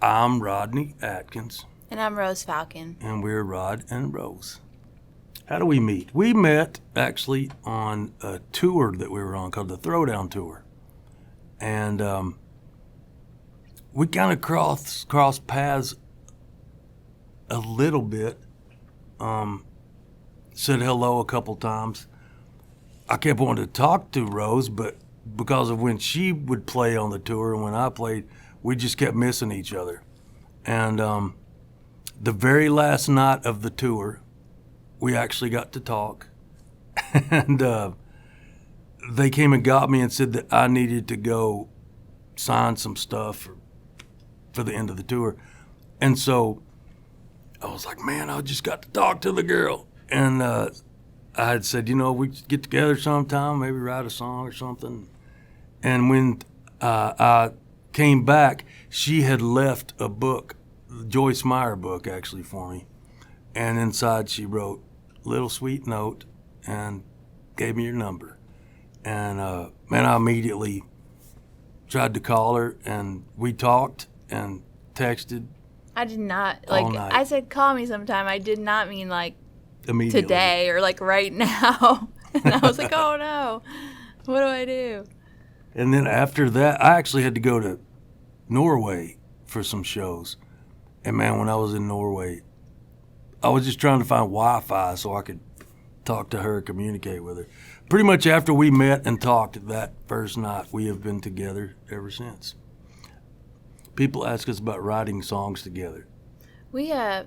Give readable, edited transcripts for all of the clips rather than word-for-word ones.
I'm Rodney Atkins. And I'm Rose Falcon. And we're Rod and Rose. How do we meet? We met actually on a tour that we were on called the Throwdown Tour. And we kind of crossed paths a little bit. Said hello a couple times. I kept wanting to talk to Rose, but because of when she would play on the tour and when I played, we just kept missing each other. And the very last night of the tour, we actually got to talk. And they came and got me and said that I needed to go sign some stuff for the end of the tour. And so I was like, man, I just got to talk to the girl. And I had said, we could get together sometime, maybe write a song or something. And when I came back, she had left a book, the Joyce Meyer book actually for me. And inside she wrote a little sweet note and gave me your number. And man, I immediately tried to call her and we talked and texted. I did not, all night. I said call me sometime. I did not mean Immediately. Today or right now. And I was like, oh no, what do I do? And then after that, I actually had to go to Norway for some shows. And man, when I was in Norway, I was just trying to find Wi-Fi so I could talk to her, communicate with her. Pretty much after we met and talked that first night, we have been together ever since. People ask us about writing songs together. We're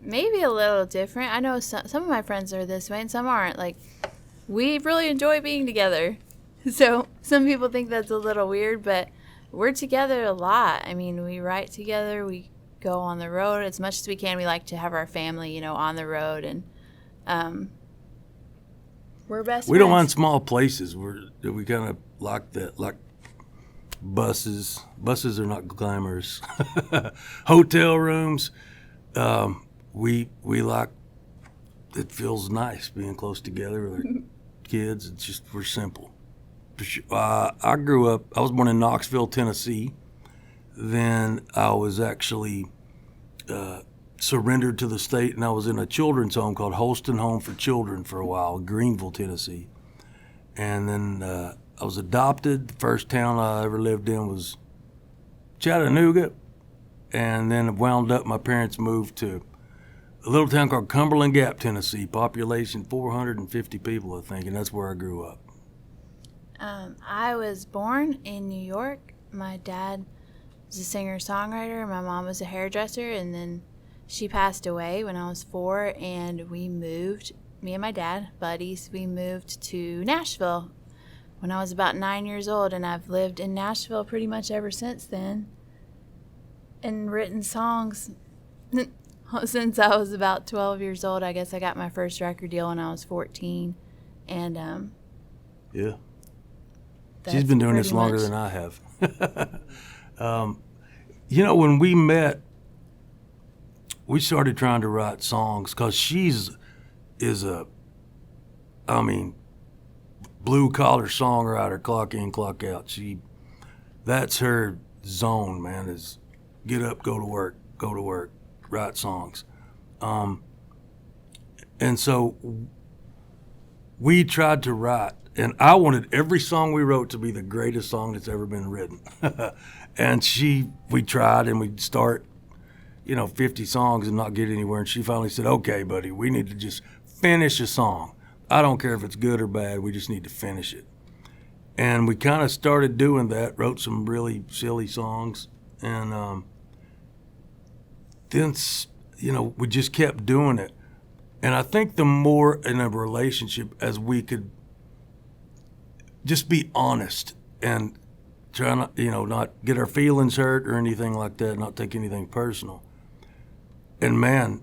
maybe a little different. I know some of my friends are this way and some aren't. We really enjoy being together. So some people think that's a little weird, but we're together a lot. I mean, we write together. We go on the road as much as we can. We like to have our family, on the road, and we're best friends. We don't mind small places. We kind of like that, like buses. Buses are not glamorous. Hotel rooms. We like. It feels nice being close together with our kids. It's just we're simple. I was born in Knoxville, Tennessee. Then I was actually surrendered to the state, and I was in a children's home called Holston Home for Children for a while, in Greenville, Tennessee. And then I was adopted. The first town I ever lived in was Chattanooga. And then wound up, my parents moved to a little town called Cumberland Gap, Tennessee, population 450 people, I think, and that's where I grew up. I was born in New York. My dad was a singer-songwriter. My mom was a hairdresser, and then she passed away when I was 4, and we moved, me and my dad, buddies, we moved to Nashville when I was about 9 years old, and I've lived in Nashville pretty much ever since then and written songs since I was about 12 years old. I guess I got my first record deal when I was 14, and yeah. She's been doing this longer than I have. When we met, we started trying to write songs because she's blue-collar songwriter, clock in, clock out. That's her zone, man, is get up, go to work, write songs. And so we tried to write. And I wanted every song we wrote to be the greatest song that's ever been written. And we tried, and we'd start, 50 songs and not get anywhere. And she finally said, okay, buddy, we need to just finish a song. I don't care if it's good or bad. We just need to finish it. And we kind of started doing that, wrote some really silly songs. And then, we just kept doing it. And I think the more in a relationship as we could just be honest and try not, not get our feelings hurt or anything like that, not take anything personal. And man,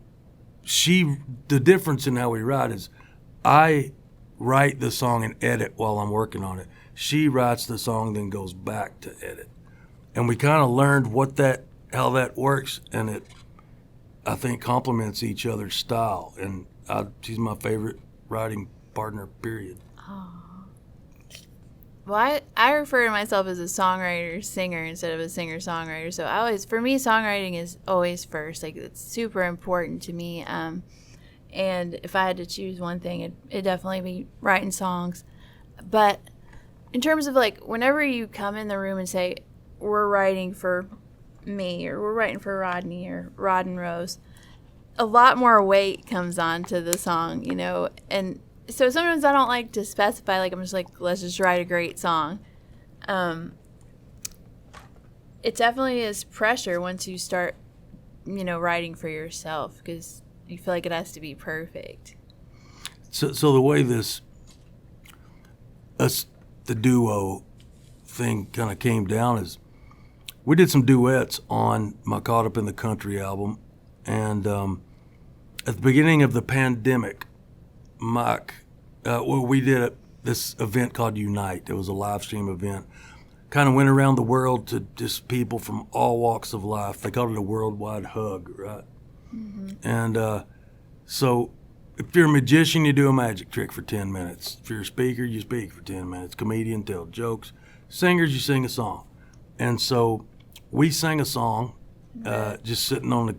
the difference in how we write is I write the song and edit while I'm working on it. She writes the song, then goes back to edit. And we kind of learned how that works, and it, I think, complements each other's style. And she's my favorite writing partner, period. Well, I refer to myself as a songwriter singer instead of a singer songwriter. So for me, songwriting is always first. Like, it's super important to me. And if I had to choose one thing, it'd definitely be writing songs. But in terms of, like, whenever you come in the room and say, we're writing for me, or we're writing for Rodney, or Rod and Rose, a lot more weight comes on to the song, you know. And so sometimes I don't like to specify, like, I'm just like, let's just write a great song. It definitely is pressure once you start, you know, writing for yourself, because you feel like it has to be perfect. So the way the duo thing kind of came down is we did some duets on my Caught Up in the Country album, and at the beginning of the pandemic, Mike, we did this event called Unite. It was a live stream event. Kind of went around the world to just people from all walks of life. They called it a worldwide hug, right? Mm-hmm. And so if you're a magician, you do a magic trick for 10 minutes. If you're a speaker, you speak for 10 minutes. Comedian, tell jokes. Singers, you sing a song. And so we sang a song, just sitting on the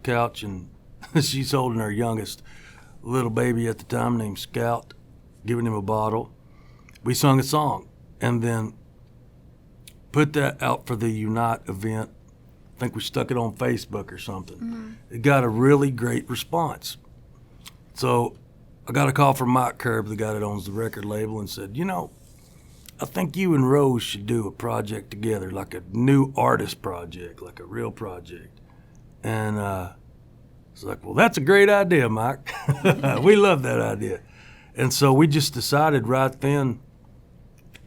couch, and she's holding her youngest little baby at the time named Scout, giving him a bottle. We sung a song and then put that out for the Unite event. I think we stuck it on Facebook or something. Mm-hmm. It got a really great response. So I got a call from Mike Curb, the guy that owns the record label, and said, you know, I think you and Rose should do a project together, like a new artist project, like a real project. And it's like, well, that's a great idea, Mike. We love that idea. And so we just decided right then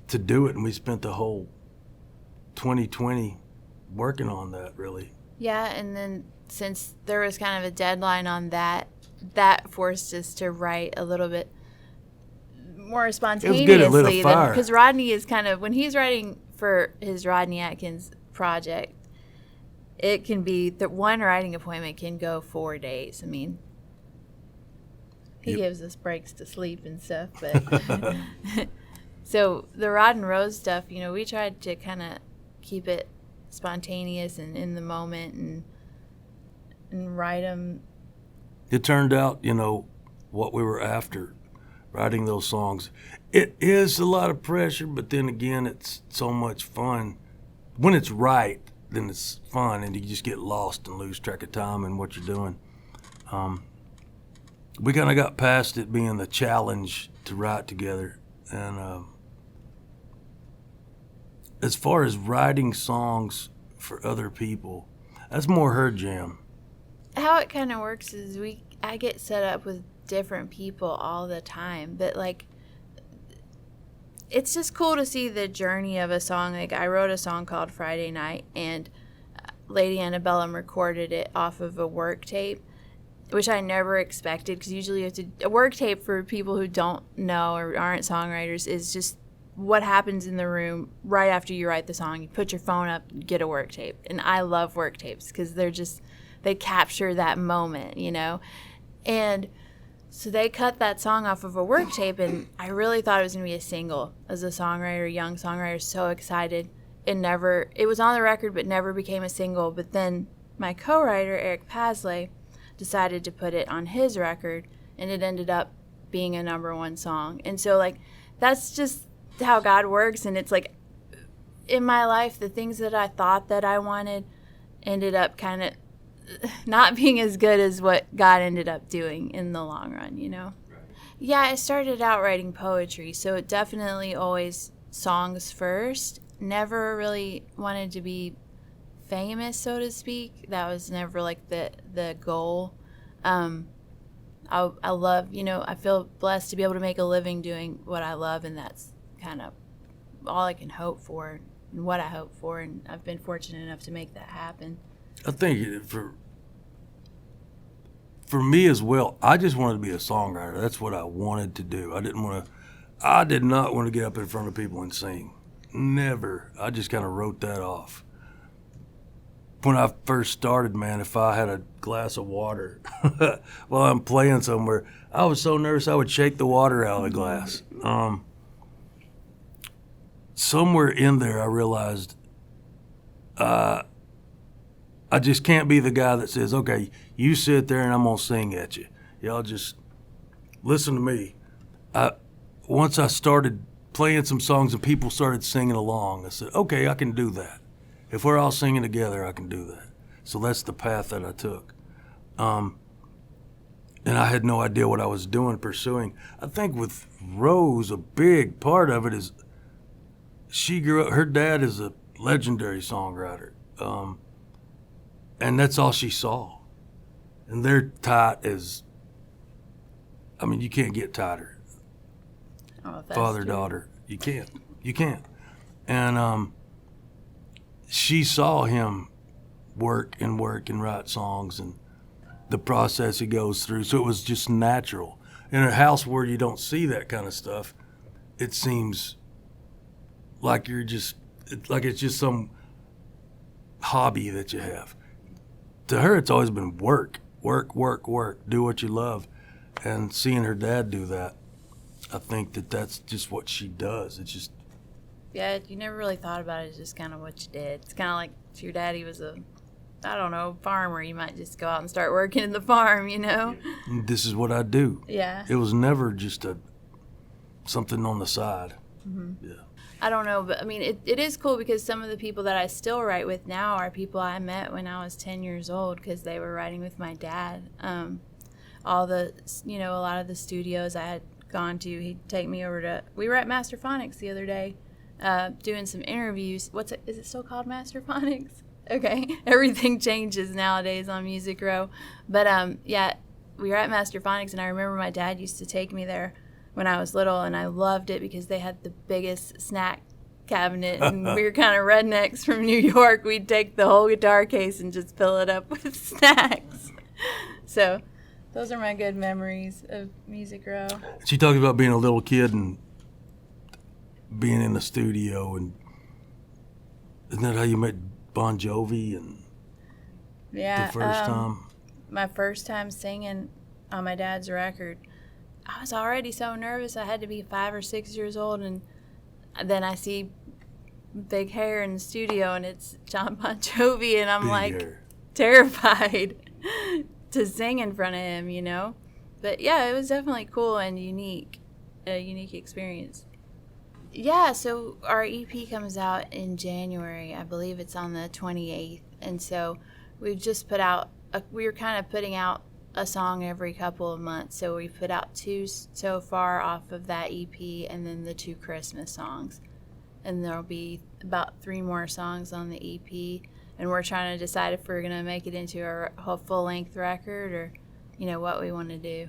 to do it, and we spent the whole 2020 working on that, really. Yeah, and then since there was kind of a deadline on that forced us to write a little bit more spontaneously. Because Rodney is kind of, when he's writing for his Rodney Atkins project, it can be that one writing appointment can go 4 days. I mean, he gives us breaks to sleep and stuff, but so the Rod and Rose stuff, you know, we tried to kind of keep it spontaneous and in the moment and write them. It turned out, you know, what we were after, writing those songs. It is a lot of pressure, but then again, it's so much fun. When it's right, then it's fun, and you just get lost and lose track of time and what you're doing. We kind of got past it being the challenge to write together. And as far as writing songs for other people, that's more her jam. How it kind of works is I get set up with different people all the time, but like it's just cool to see the journey of a song. Like, I wrote a song called Friday Night, and Lady Antebellum recorded it off of a work tape, which I never expected, because usually you have to, a work tape, for people who don't know or aren't songwriters, is just what happens in the room right after you write the song. You put your phone up, get a work tape. And I love work tapes because they capture that moment, you know. And so they cut that song off of a work tape, and I really thought it was going to be a single. As a songwriter, young songwriter, so excited. It was on the record, but never became a single. But then my co-writer, Eric Pasley, decided to put it on his record, and it ended up being a #1 song. And so, like, that's just how God works. And it's like, in my life, the things that I thought that I wanted ended up kind of not being as good as what God ended up doing in the long run, you know? Right. Yeah, I started out writing poetry, so it definitely always songs first. Never really wanted to be famous, so to speak. That was never like the goal. I love, you know, I feel blessed to be able to make a living doing what I love, and that's kind of all I can hope for and what I hope for, and I've been fortunate enough to make that happen. I think for me as well, I just wanted to be a songwriter. That's what I wanted to do. I did not want to get up in front of people and sing. Never. I just kind of wrote that off. When I first started, man, if I had a glass of water while I'm playing somewhere, I was so nervous I would shake the water out of the glass. somewhere in there I realized I just can't be the guy that says, okay, you sit there and I'm going to sing at you. Y'all just listen to me. Once I started playing some songs and people started singing along, I said, okay, I can do that. If we're all singing together, I can do that. So that's the path that I took. And I had no idea what I was doing, pursuing. I think with Rose, a big part of it is she grew up, her dad is a legendary songwriter. And that's all she saw. And they're tight as, I mean, you can't get tighter. Oh, Father, daughter. You can't. And she saw him work and write songs and the process he goes through. So it was just natural. In a house where you don't see that kind of stuff, it seems like it's just some hobby that you have. To her, it's always been work, do what you love. And seeing her dad do that, I think that's just what she does. It's just... Yeah, you never really thought about it. It's just kind of what you did. It's kind of like if your daddy was farmer. You might just go out and start working in the farm, you know? This is what I do. Yeah. It was never just something on the side. Mm-hmm. Yeah. I don't know, but I mean, it is cool because some of the people that I still write with now are people I met when I was 10 years old because they were writing with my dad. A lot of the studios I had gone to, he'd take me over to, we were at Master Phonics the other day doing some interviews. Is it still called Master Phonics? Okay. Everything changes nowadays on Music Row. But yeah, we were at Master Phonics and I remember my dad used to take me there when I was little, and I loved it because they had the biggest snack cabinet, and we were kind of rednecks from New York. We'd take the whole guitar case and just fill it up with snacks. So those are my good memories of Music Row. She talked about being a little kid and being in the studio, and isn't that how you met Bon Jovi and the first time? My first time singing on my dad's record, I was already so nervous. I had to be 5 or 6 years old, and then I see big hair in the studio, and it's John Bon Jovi, and I'm terrified to sing in front of him, you know? But yeah, it was definitely cool and unique, a unique experience. Yeah, so our EP comes out in January. I believe it's on the 28th, and so we've just put out, we were kind of putting out a song every couple of months, so we put out 2 so far off of that EP, and then the 2 Christmas songs, and there'll be about 3 more songs on the EP, and we're trying to decide if we're going to make it into a whole full-length record or what we want to do.